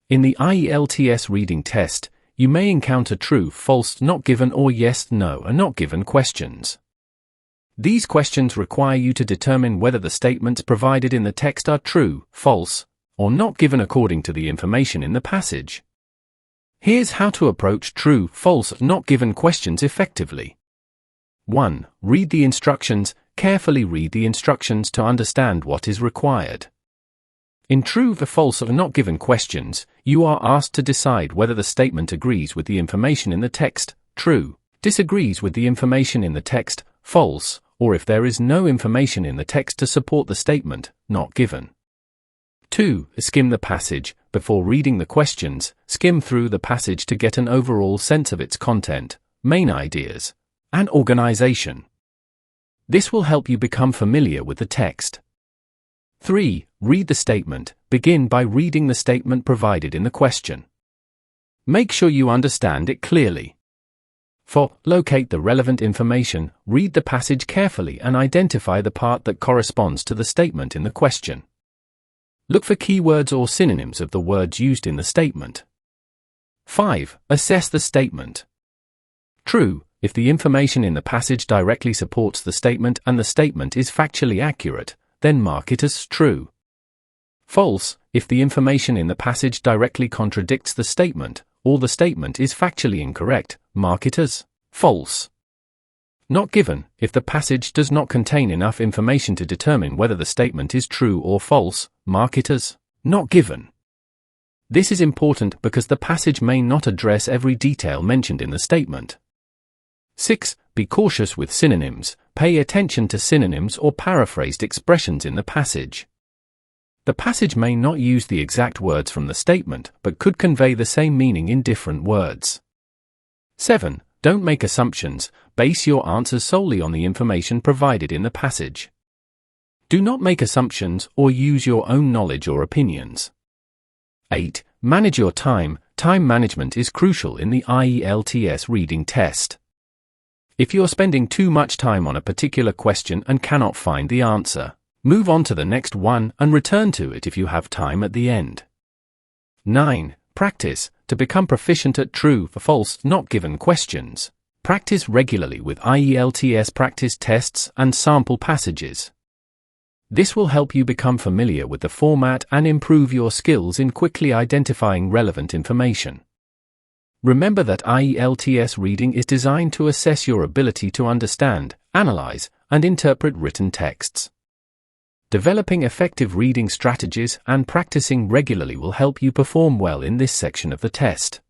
In the Ielts reading test, you may encounter true, false, not given, or yes, no, or not given questions. These questions require you to determine whether the statements provided in the text are true, false, or not given according to the information in the passage. Here's how to approach true, false, not given questions effectively. 1. Read the instructions. Carefully read the instructions to understand what is required. In true or false or not given questions, you are asked to decide whether the statement agrees with the information in the text, true, disagrees with the information in the text, false, or if there is no information in the text to support the statement, not given. 2. Skim the passage. Before reading the questions, skim through the passage to get an overall sense of its content, main ideas, and organization. This will help you become familiar with the text. 3. Read the statement. Begin by reading the statement provided in the question. Make sure you understand it clearly. 4. Locate the relevant information. Read the passage carefully and identify the part that corresponds to the statement in the question. Look for keywords or synonyms of the words used in the statement. 5. Assess the statement. True, if the information in the passage directly supports the statement and the statement is factually accurate, then mark it as true. False, if the information in the passage directly contradicts the statement, or the statement is factually incorrect, mark it as false. Not given, if the passage does not contain enough information to determine whether the statement is true or false, mark it as not given. This is important because the passage may not address every detail mentioned in the statement. 6. Be cautious with synonyms. Pay attention to synonyms or paraphrased expressions in the passage. The passage may not use the exact words from the statement, but could convey the same meaning in different words. 7. Don't make assumptions. Base your answers solely on the information provided in the passage. Do not make assumptions or use your own knowledge or opinions. 8. Manage your time. Time management is crucial in the Ielts reading test. If you're spending too much time on a particular question and cannot find the answer, move on to the next one and return to it if you have time at the end. 9. Practice. To become proficient at true or false, not given questions, practice regularly with Ielts practice tests and sample passages. This will help you become familiar with the format and improve your skills in quickly identifying relevant information. Remember that Ielts reading is designed to assess your ability to understand, analyze, and interpret written texts. Developing effective reading strategies and practicing regularly will help you perform well in this section of the test.